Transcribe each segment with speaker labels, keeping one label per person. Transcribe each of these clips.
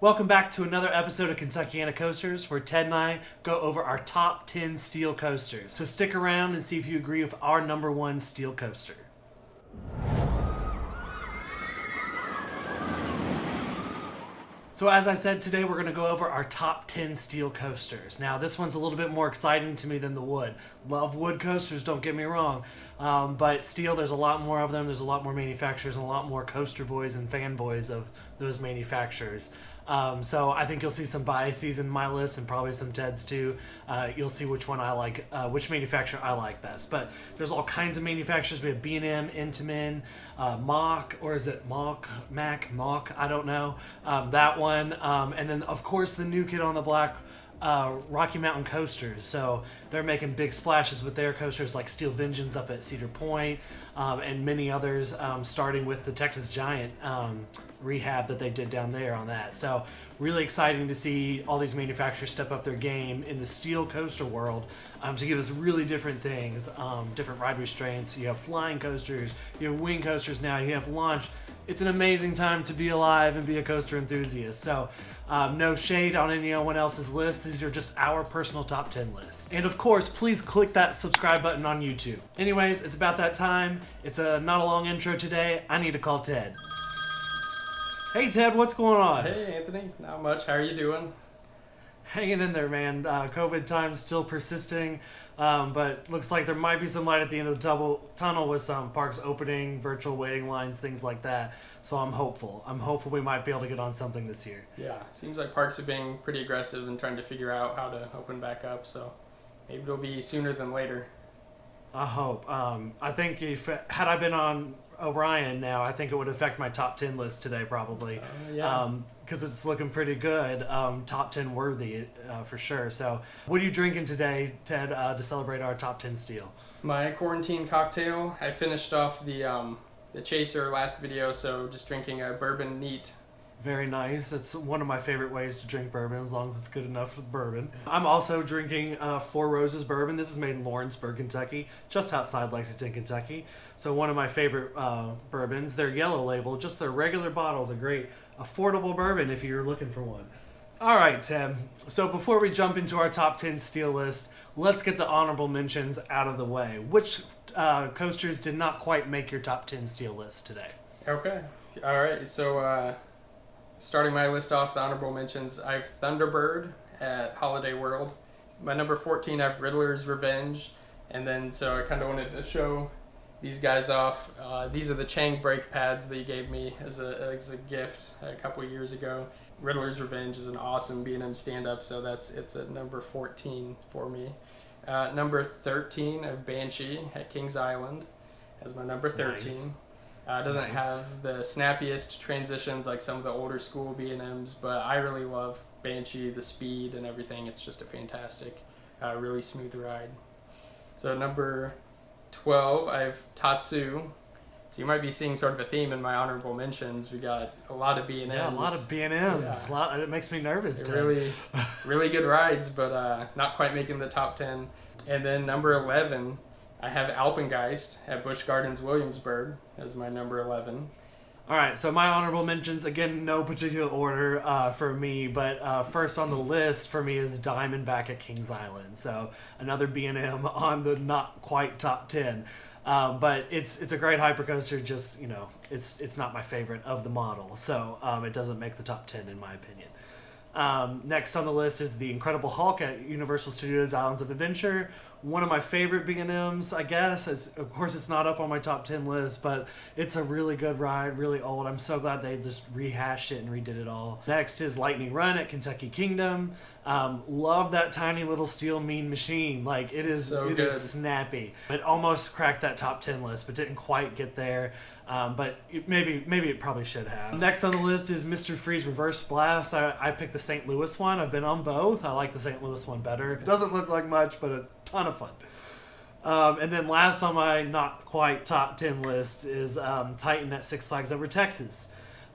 Speaker 1: Welcome back to another episode of Kentuckiana Coasters, where Ted and I go over our top 10 steel coasters. So stick around and see if you agree with our number one steel coaster. So as I said, today we're going to go over our top 10 steel coasters. Now this one's a little bit more exciting to me than the wood. Love wood coasters, don't get me wrong. But steel, there's a lot more of them. There's a lot more manufacturers and a lot more coaster boys and fanboys of those manufacturers. So I think you'll see some biases in my list and probably some Ted's too. You'll see which one I like, which manufacturer I like best. But there's all kinds of manufacturers. We have B&M, Intamin, Mach, or is it Mach? I don't know. That one. And then of course the new kid on the block, Rocky Mountain Coasters. So they're making big splashes with their coasters like Steel Vengeance up at Cedar Point, and many others, starting with the Texas Giant rehab that they did down there on that. So really exciting to see all these manufacturers step up their game in the steel coaster world, to give us really different things, different ride restraints. You have flying coasters, you have wing coasters now, you have launch. It's an amazing time to be alive and be a coaster enthusiast. So no shade on anyone else's list. These are just our personal top 10 lists. And of course, please click that subscribe button on YouTube. Anyways, it's about that time. It's not a long intro today. I need to call Ted. Hey Ted, what's going on?
Speaker 2: Hey Anthony, not much. How are you doing?
Speaker 1: Hanging in there, man. COVID time's still persisting, but looks like there might be some light at the end of the tunnel with some parks opening, virtual waiting lines, things like that. So I'm hopeful. I'm hopeful we might be able to get on something this year.
Speaker 2: Yeah, seems like parks are being pretty aggressive and trying to figure out how to open back up. So maybe it'll be sooner than later.
Speaker 1: I hope. I think had I been on Orion now, I think it would affect my top 10 list today probably.
Speaker 2: Yeah.
Speaker 1: Because it's looking pretty good, top 10 worthy for sure. So what are you drinking today, Ted, to celebrate our top 10 steel?
Speaker 2: My quarantine cocktail. I finished off the chaser last video, so just drinking a bourbon neat.
Speaker 1: Very nice. It's one of my favorite ways to drink bourbon, as long as it's good enough for bourbon. I'm also drinking Four Roses bourbon. This is made in Lawrenceburg, Kentucky, just outside Lexington, Kentucky. So one of my favorite bourbons. Their yellow label, just their regular bottles, a great affordable bourbon if you're looking for one. All right, Tim. So before we jump into our top 10 steel list, let's get the honorable mentions out of the way. Which coasters did not quite make your top 10 steel list today?
Speaker 2: Okay. All right. So starting my list off, the honorable mentions, I have Thunderbird at Holiday World. My number 14, I have Riddler's Revenge. And then, so I kind of wanted to show these guys off. These are the Chang brake pads that you gave me as a gift a couple years ago. Riddler's Revenge is an awesome B&M stand-up, so it's at number 14 for me. Number 13, I have Banshee at Kings Island as my number 13.
Speaker 1: Nice.
Speaker 2: Doesn't have the snappiest transitions like some of the older school B&Ms, but I really love Banshee, the speed and everything. It's just a fantastic, really smooth ride. So number 12, I have Tatsu. So you might be seeing sort of a theme in my honorable mentions. We got a lot of B&Ms.
Speaker 1: Yeah, a lot of B&Ms.
Speaker 2: Yeah.
Speaker 1: It makes me nervous.
Speaker 2: They're really good rides, but not quite making the top 10. And then number 11, I have Alpengeist at Busch Gardens Williamsburg as my number 11.
Speaker 1: All right, so my honorable mentions, again, no particular order for me, but first on the list for me is Diamondback at Kings Island. So another B&M on the not quite top 10. But it's a great hypercoaster, just, it's not my favorite of the model. So it doesn't make the top 10 in my opinion. Next on the list is the Incredible Hulk at Universal Studios Islands of Adventure. One of my favorite B&Ms, I guess. Of course, it's not up on my top 10 list, but it's a really good ride, really old. I'm so glad they just rehashed it and redid it all. Next is Lightning Run at Kentucky Kingdom. Love that tiny little steel mean machine. Like, it is snappy. It almost cracked that top 10 list, but didn't quite get there. But maybe it probably should have. Next on the list is Mr. Freeze Reverse Blast. I picked the St. Louis one. I've been on both. I like the St. Louis one better. It doesn't look like much, but a ton of fun. And then last on my not quite top 10 list is Titan at Six Flags Over Texas.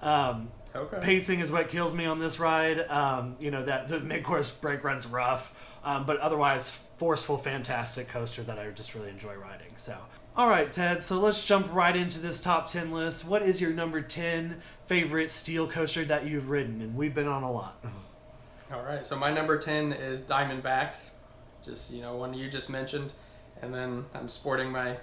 Speaker 2: Okay.
Speaker 1: Pacing is what kills me on this ride. That the mid-course brake run's rough, but otherwise forceful, fantastic coaster that I just really enjoy riding. So All right, Ted, so let's jump right into this top 10 list. What is your number 10 favorite steel coaster that you've ridden? And we've been on a lot.
Speaker 2: All right, so my number 10 is Diamondback, just, one you just mentioned. And then I'm sporting my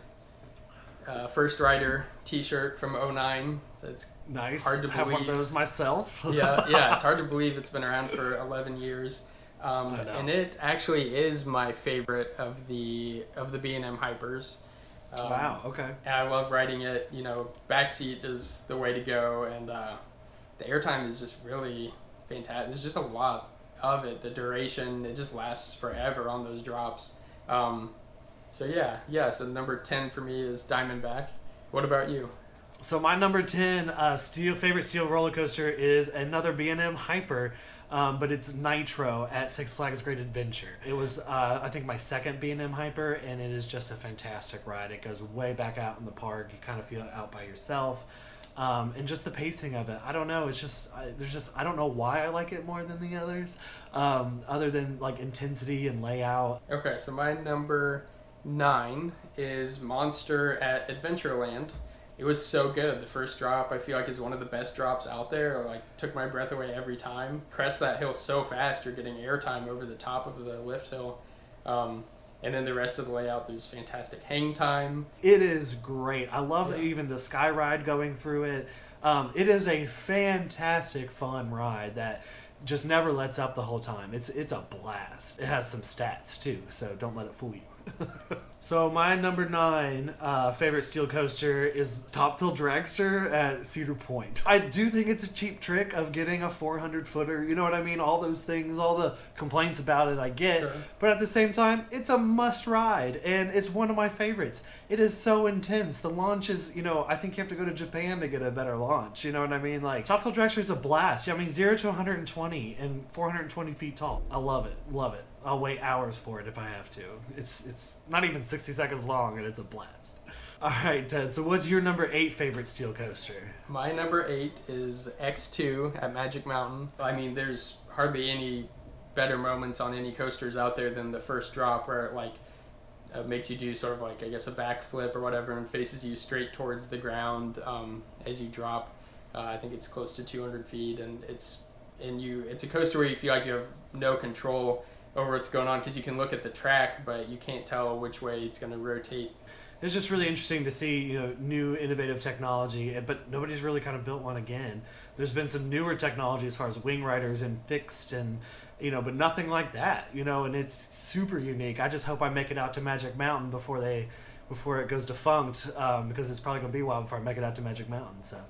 Speaker 2: First Rider t-shirt from '09, so it's
Speaker 1: Nice.
Speaker 2: hard to
Speaker 1: I have one of
Speaker 2: believe.
Speaker 1: those myself.
Speaker 2: yeah, it's hard to believe it's been around for 11 years.
Speaker 1: I know.
Speaker 2: And it actually is my favorite of the B&M Hypers.
Speaker 1: Wow, okay.
Speaker 2: And I love riding it. Backseat is the way to go, and the airtime is just really fantastic. There's just a lot of it. The duration, it just lasts forever on those drops. So so number 10 for me is Diamondback. What about you?
Speaker 1: So my number 10 favorite steel roller coaster is another B&M Hyper, but it's Nitro at Six Flags Great Adventure. It was, I think, my second B&M Hyper, and it is just a fantastic ride. It goes way back out in the park. You kind of feel out by yourself. And just the pacing of it. I don't know. It's just, I don't know why I like it more than the others, other than like intensity and layout.
Speaker 2: Okay, so my number 9 is Monster at Adventureland. It was so good. The first drop, I feel like, is one of the best drops out there. Like, took my breath away every time. Crest that hill so fast, you're getting airtime over the top of the lift hill. And then the rest of the layout, there's fantastic hang time.
Speaker 1: It is great. I love even the sky ride going through it. It is a fantastic, fun ride that just never lets up the whole time. It's a blast. It has some stats too, so don't let it fool you. So my number 9 favorite steel coaster is Top Thrill Dragster at Cedar Point. I do think it's a cheap trick of getting a 400 footer. You know what I mean? All those things, all the complaints about it I get.
Speaker 2: Sure.
Speaker 1: But at the same time, it's a must ride, and it's one of my favorites. It is so intense. The launch is, I think you have to go to Japan to get a better launch. You know what I mean? Like, Top Thrill Dragster is a blast. 0 to 120 and 420 feet tall. I love it. Love it. I'll wait hours for it if I have to. It's not even 60 seconds long, and it's a blast. All right, Ted, so what's your number 8 favorite steel coaster?
Speaker 2: My number 8 is X2 at Magic Mountain. I mean, there's hardly any better moments on any coasters out there than the first drop, where it makes you do sort of like, I guess, a backflip or whatever, and faces you straight towards the ground as you drop. I think it's close to 200 feet, and it's a coaster where you feel like you have no control over what's going on, because you can look at the track, but you can't tell which way it's going to rotate.
Speaker 1: It's just really interesting to see, new innovative technology, but nobody's really kind of built one again. There's been some newer technology as far as wing riders and fixed and, but nothing like that, and it's super unique. I just hope I make it out to Magic Mountain before it goes defunct, because it's probably going to be a while before I make it out to Magic Mountain. So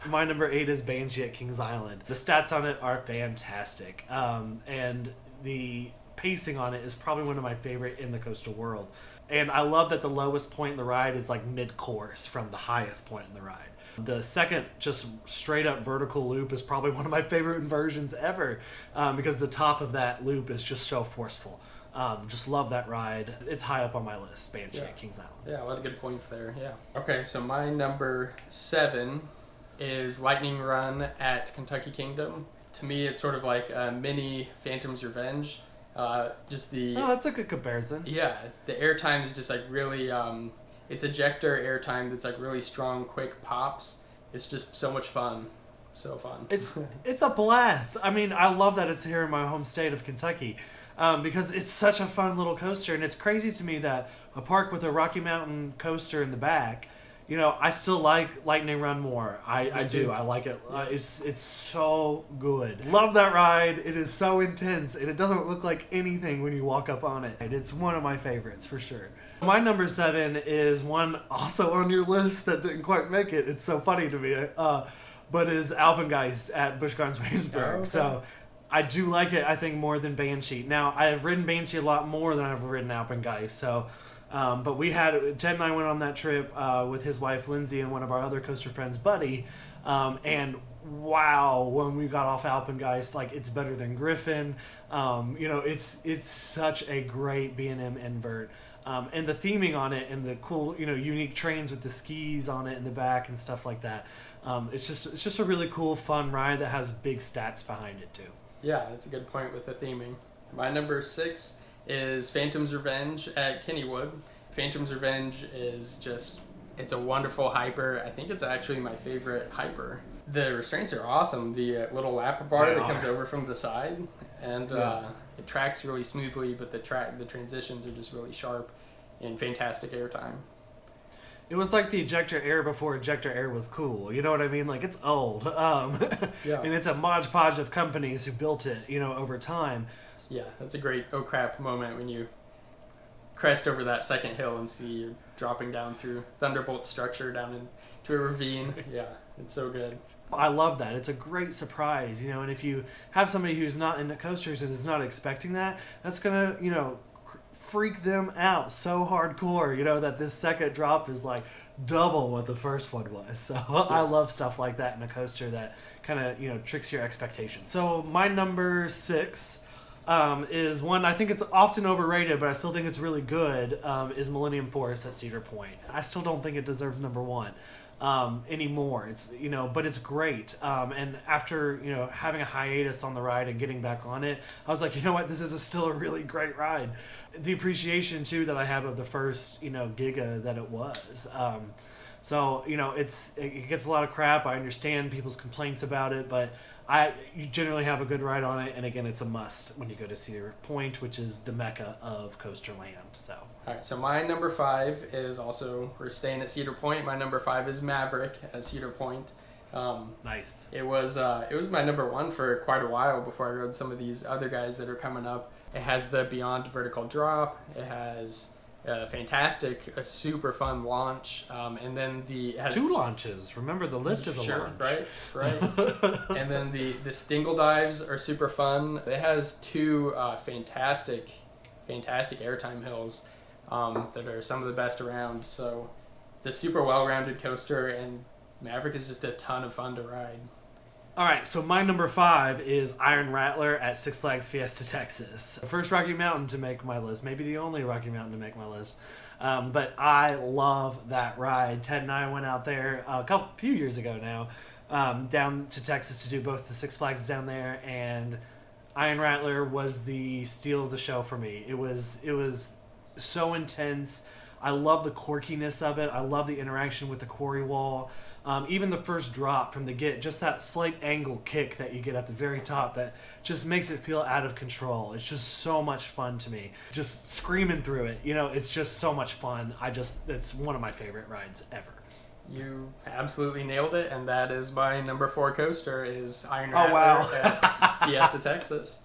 Speaker 1: my number 8 is Banshee at Kings Island. The stats on it are fantastic, and the pacing on it is probably one of my favorite in the coastal world. And I love that the lowest point in the ride is like mid-course from the highest point in the ride. The second just straight up vertical loop is probably one of my favorite inversions ever, because the top of that loop is just so forceful. Just love that ride. It's high up on my list, Banshee at Kings Island.
Speaker 2: Yeah, a lot of good points there, yeah. Okay, so my number 7 is Lightning Run at Kentucky Kingdom. To me, it's sort of like a mini Phantom's Revenge. That's
Speaker 1: a good comparison.
Speaker 2: Yeah, the airtime is just like really, it's ejector airtime that's like really strong, quick pops. It's just so much fun. So fun.
Speaker 1: It's a blast. I mean, I love that it's here in my home state of Kentucky, because it's such a fun little coaster, and it's crazy to me that a park with a Rocky Mountain coaster in the back, I still like Lightning Run more. I do. I like it. It's so good. Love that ride. It is so intense, and it doesn't look like anything when you walk up on it. It's one of my favorites for sure. My number 7 is one also on your list that didn't quite make it. It's so funny to me, but is Alpengeist at Busch Gardens Williamsburg.
Speaker 2: Oh, okay.
Speaker 1: So I do like it, I think, more than Banshee. Now, I have ridden Banshee a lot more than I've ridden Alpengeist, so... but Ted and I went on that trip with his wife Lindsay and one of our other coaster friends, Buddy, and wow, when we got off Alpengeist, like, it's better than Griffin. It's such a great B&M invert, and the theming on it and the cool, unique trains with the skis on it in the back and stuff like that. It's just a really cool, fun ride that has big stats behind it too.
Speaker 2: Yeah, that's a good point with the theming. My number 6 is Phantom's Revenge at Kennywood. Phantom's Revenge is just, it's a wonderful hyper. I think it's actually my favorite hyper. The restraints are awesome. The little lap bar
Speaker 1: They
Speaker 2: that
Speaker 1: are.
Speaker 2: comes over from the side, and
Speaker 1: Yeah.
Speaker 2: it tracks really smoothly, but the transitions are just really sharp and fantastic airtime.
Speaker 1: It was like the ejector air before ejector air was cool. You know what I mean? Like, it's old.
Speaker 2: Yeah.
Speaker 1: And it's a modge podge of companies who built it, over time.
Speaker 2: Yeah, that's a great oh crap moment when you crest over that second hill and see you're dropping down through Thunderbolt structure down into a ravine. Yeah, it's so good.
Speaker 1: I love that. It's a great surprise, and if you have somebody who's not into coasters and is not expecting that, that's going to, freak them out so hardcore, that this second drop is like double what the first one was. So I love stuff like that in a coaster that kind of, tricks your expectations. So my number 6 is one I think it's often overrated, but I still think it's really good, is Millennium Forest at Cedar Point. I still don't think it deserves number 1 anymore. It's but it's great. And after having a hiatus on the ride and getting back on it, I was like, you know what, this is still a really great ride. The appreciation too that I have of the first Giga that it was. So it gets a lot of crap. I understand people's complaints about it, but you generally have a good ride on it, and again, it's a must when you go to Cedar Point, which is the mecca of coaster land. So,
Speaker 2: all right, so my number 5 is also, we're staying at Cedar Point. My number 5 is Maverick at Cedar Point.
Speaker 1: Nice.
Speaker 2: It was my number 1 for quite a while before I rode some of these other guys that are coming up. It has the Beyond vertical drop. It has a super fun launch, and then it has
Speaker 1: 2 launches. Remember, the lift is a launch.
Speaker 2: Right. And then the Stingle dives are super fun. It has 2 fantastic airtime hills that are some of the best around. So it's a super well-rounded coaster, and Maverick is just a ton of fun to ride.
Speaker 1: All right, so my number 5 is Iron Rattler at Six Flags Fiesta Texas. The first Rocky Mountain to make my list, maybe the only Rocky Mountain to make my list. But I love that ride. Ted and I went out there a few years ago now, down to Texas to do both the Six Flags down there, and Iron Rattler was the steal of the show for me. It was so intense. I love the quirkiness of it. I love the interaction with the quarry wall. Even the first drop from the just that slight angle kick that you get at the very top that just makes it feel out of control. It's just so much fun to me. Just screaming through it, it's just so much fun. It's one of my favorite rides ever.
Speaker 2: You absolutely nailed it, and that is my number 4 coaster is Iron Rattler at Fiesta Texas.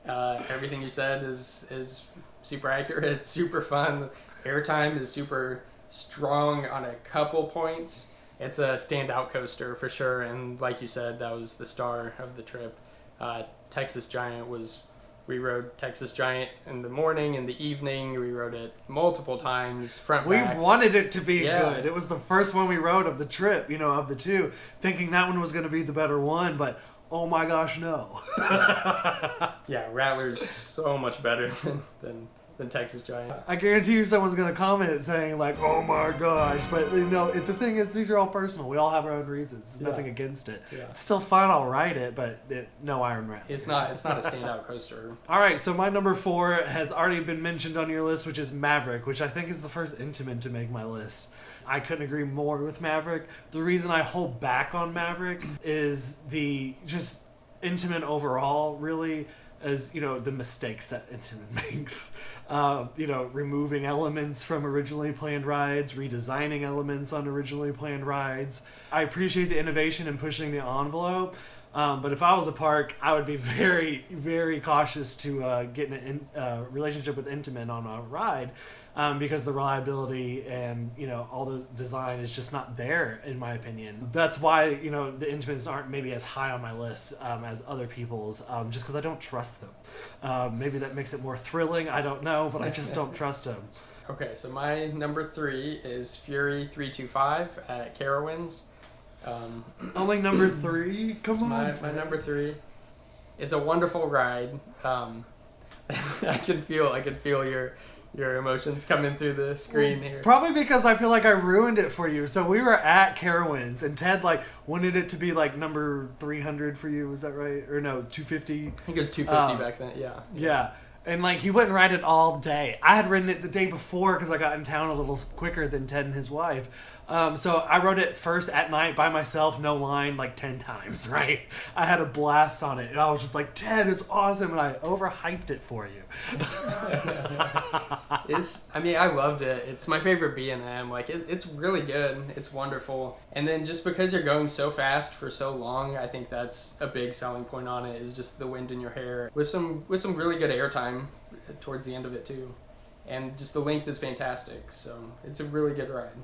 Speaker 2: Everything you said is super accurate. It's super fun. Airtime is super strong on a couple points. It's a standout coaster for sure, and like you said, that was the star of the trip. Texas Giant we rode Texas Giant in the morning, in the evening. We rode it multiple times, front, back.
Speaker 1: We wanted it to be
Speaker 2: Yeah.
Speaker 1: good. It was the first one we rode of the trip, of the 2, thinking that one was going to be the better one, but oh my gosh, no.
Speaker 2: Yeah, Rattler's so much better than Texas Giant.
Speaker 1: I guarantee you someone's going to comment saying like, oh my gosh, but the thing is, these are all personal. We all have our own reasons.
Speaker 2: Yeah.
Speaker 1: Nothing against it.
Speaker 2: Yeah.
Speaker 1: It's still fun, I'll ride it, but no Iron Rattler.
Speaker 2: It's not a standout coaster.
Speaker 1: All right, so my number 4 has already been mentioned on your list, which is Maverick, which I think is the first Intamin to make my list. I couldn't agree more with Maverick. The reason I hold back on Maverick is the just Intamin overall, really, as the mistakes that Intamin makes. Removing elements from originally planned rides, redesigning elements on originally planned rides. I appreciate the innovation and pushing the envelope, but if I was a park, I would be very, very cautious to get in a relationship with Intamin on a ride, because the reliability and all the design is just not there, in my opinion. That's why the Intamins aren't maybe as high on my list as other people's, just because I don't trust them. Maybe that makes it more thrilling, I don't know, but I just don't trust them.
Speaker 2: Okay, so my number 3 is Fury 325 at Carowinds.
Speaker 1: Only number 3? Come on.
Speaker 2: My number 3. It's a wonderful ride. I can feel your emotions coming through the screen here.
Speaker 1: Probably because I feel like I ruined it for you. So we were at Carowinds, and Ted wanted it to be number 300 for you. Was that right? Or no, 250?
Speaker 2: I think it was 250 back then. Yeah.
Speaker 1: Yeah. And like he wouldn't ride it all day. I had ridden it the day before because I got in town a little quicker than Ted and his wife. So I rode it first at night by myself, no line, like 10 times, right? I had a blast on it. And I was just like, Ted, it's awesome. And I overhyped it for you.
Speaker 2: I loved it. It's my favorite B&M. Like, it's really good. It's wonderful. And then just because you're going so fast for so long, I think that's a big selling point on it, is just the wind in your hair. With some really good airtime towards the end of it, too. And just the length is fantastic. So it's a really good ride.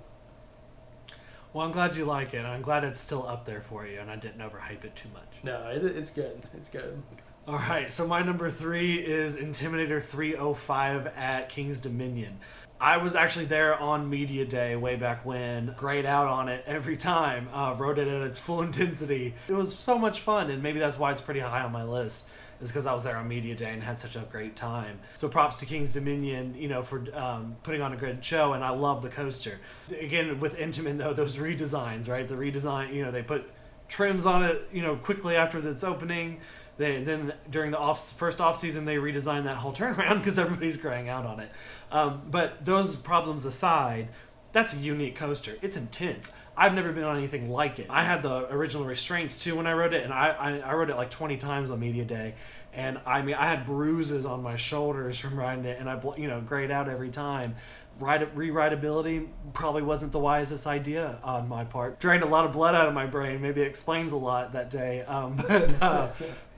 Speaker 1: Well, I'm glad you like it. I'm glad it's still up there for you, and I didn't overhype it too much.
Speaker 2: No, it's good. It's good.
Speaker 1: All right, so my number 3 is Intimidator 305 at King's Dominion. I was actually there on Media Day way back when. Grayed out on it every time. Rode it at its full intensity. It was so much fun, and maybe that's why it's pretty high on my list, is because I was there on Media Day and had such a great time. So props to King's Dominion, for putting on a great show, and I love the coaster. Again, with Intamin, though, those redesigns, right? The redesign, they put trims on it, quickly after its opening. Then during the first off season, they redesigned that whole turnaround because everybody's graying out on it. But those problems aside, that's a unique coaster. It's intense. I've never been on anything like it. I had the original restraints too when I rode it, and I rode it like 20 times on Media Day. And I had bruises on my shoulders from riding it, and I grayed out every time. Re-rideability probably wasn't the wisest idea on my part. Drained a lot of blood out of my brain. Maybe it explains a lot that day.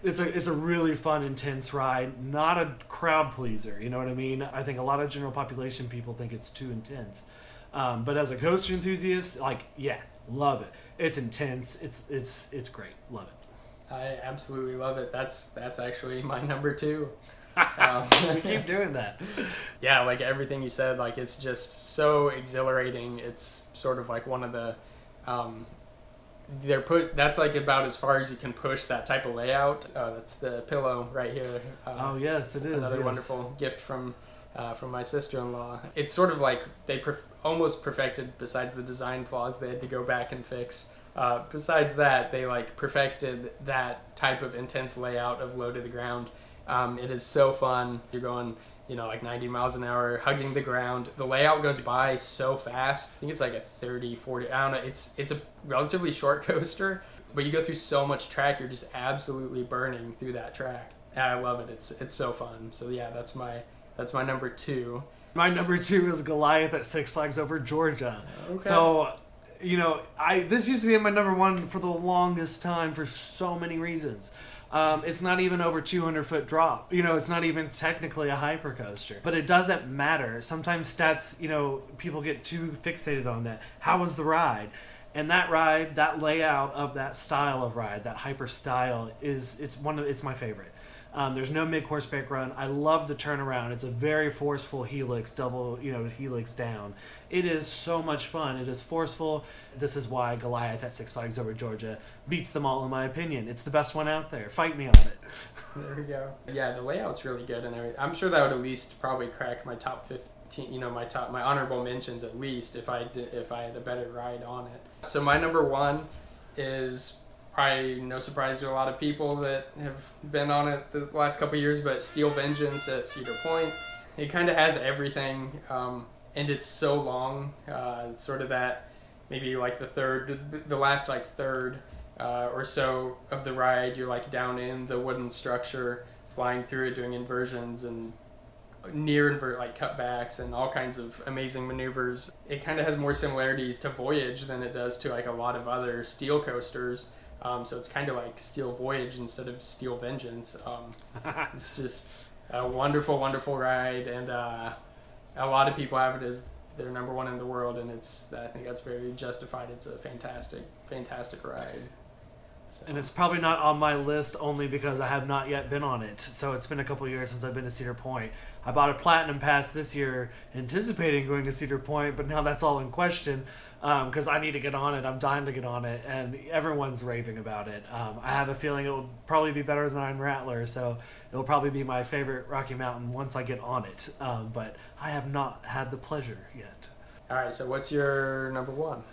Speaker 1: It's a really fun, intense ride. Not a crowd pleaser. You know what I mean? I think a lot of general population people think it's too intense. But as a coaster enthusiast, love it. It's intense. It's great. Love it.
Speaker 2: I absolutely love it. That's actually my number 2.
Speaker 1: We keep doing that.
Speaker 2: Yeah, like everything you said, like it's just so exhilarating. It's sort of like one of the that's like about as far as you can push that type of layout. That's the pillow right here.
Speaker 1: Oh yes, it is.
Speaker 2: Another wonderful gift from my sister-in-law. It's sort of like they almost perfected, besides the design flaws they had to go back and fix. Besides that, they perfected that type of intense layout of low to the ground. It is so fun. You're going, 90 miles an hour, hugging the ground. The layout goes by so fast. I think it's like a 30, 40, I don't know. It's a relatively short coaster, but you go through so much track, you're just absolutely burning through that track. And I love it. It's so fun. So yeah, that's my number 2.
Speaker 1: My number 2 is Goliath at Six Flags Over Georgia. Okay. So, this used to be my number 1 for the longest time for so many reasons. It's not even over 200-foot drop. It's not even technically a hypercoaster. But it doesn't matter. Sometimes stats, people get too fixated on that. How was the ride? And that ride, that layout of that style of ride, that hyper style, it's my favorite. There's no mid-course brake run. I love the turnaround. It's a very forceful helix, double, helix down. It is so much fun. It is forceful. This is why Goliath at Six Flags Over Georgia beats them all, in my opinion. It's the best one out there. Fight me on it.
Speaker 2: There we go. Yeah, the layout's really good and everything. I'm sure that would at least probably crack my top 15, my honorable mentions at least if I had a better ride on it. So my number 1 is probably no surprise to a lot of people that have been on it the last couple of years, but Steel Vengeance at Cedar Point. It kind of has everything, and it's so long. It's sort of that, maybe like the last third or so of the ride, you're down in the wooden structure, flying through it, doing inversions and near invert cutbacks and all kinds of amazing maneuvers. It kind of has more similarities to Voyage than it does to a lot of other steel coasters. So it's kind of like Steel Voyage instead of Steel Vengeance. It's just a wonderful, wonderful ride, and a lot of people have it as their number 1 in the world, and I think that's very justified. It's a fantastic, fantastic ride. So.
Speaker 1: And it's probably not on my list only because I have not yet been on it. So it's been a couple years since I've been to Cedar Point. I bought a Platinum Pass this year anticipating going to Cedar Point, but now that's all in question because I need to get on it. I'm dying to get on it, and everyone's raving about it. I have a feeling it will probably be better than Iron Rattler, so it'll probably be my favorite Rocky Mountain once I get on it. But I have not had the pleasure yet.
Speaker 2: All right, so what's your number 1?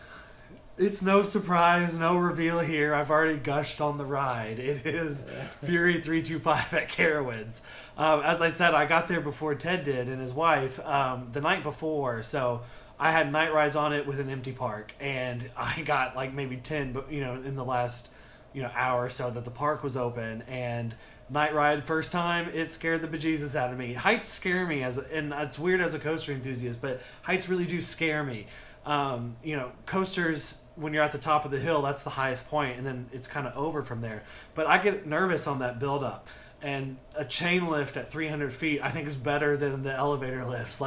Speaker 1: It's no surprise, no reveal here. I've already gushed on the ride. It is Fury 325 at Carowinds. As I said, I got there before Ted did and his wife the night before. So I had night rides on it with an empty park, and I got like maybe 10, but in the last hour or so that the park was open. And night ride first time, it scared the bejesus out of me. Heights scare me and it's weird as a coaster enthusiast, but heights really do scare me. Coasters, when you're at the top of the hill, that's the highest point, and then it's kind of over from there. But I get nervous on that build up, and a chain lift at 300 feet I think is better than the elevator lifts,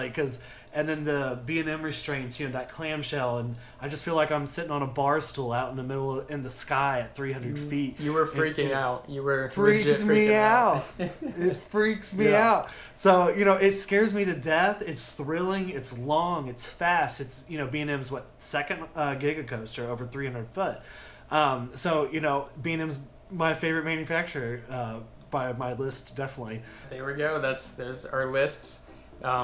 Speaker 1: and then the B&M restraints, that clamshell, and I just feel like I'm sitting on a bar stool out in the middle in the sky at 300 feet.
Speaker 2: You were freaking out. You were
Speaker 1: freaks
Speaker 2: legit
Speaker 1: me
Speaker 2: freaking
Speaker 1: out. It freaks me out. So it scares me to death. It's thrilling. It's long. It's fast. It's B&M's second Giga coaster over 300 foot. B&M's my favorite manufacturer by my list, definitely.
Speaker 2: There we go. There's our lists.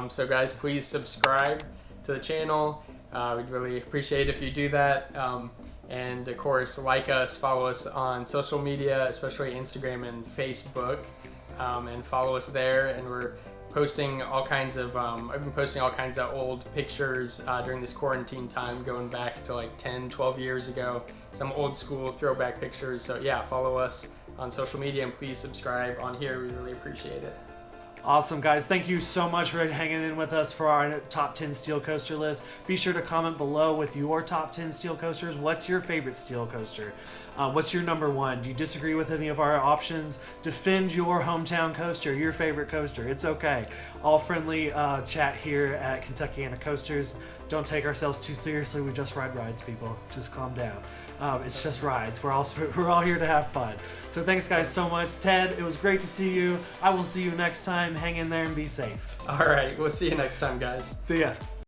Speaker 2: So guys, please subscribe to the channel. We'd really appreciate if you do that. And of course, like us, follow us on social media, especially Instagram and Facebook, and follow us there. And we're posting all kinds of, I've been posting all kinds of old pictures during this quarantine time, going back to like 10, 12 years ago, some old school throwback pictures. So yeah, follow us on social media and please subscribe on here. We really appreciate it.
Speaker 1: Awesome, guys. Thank you so much for hanging in with us for our top 10 steel coaster list. Be sure to comment below with your top 10 steel coasters. What's your favorite steel coaster? What's your number one? Do you disagree with any of our options? Defend your hometown coaster, your favorite coaster. It's okay. All friendly chat here at Kentuckiana Coasters. Don't take ourselves too seriously. We just ride rides, people. Just calm down. It's just rides. We're all here to have fun. So thanks, guys, so much. Ted, it was great to see you. I will see you next time. Hang in there and be safe.
Speaker 2: All right. We'll see you next time, guys.
Speaker 1: See ya.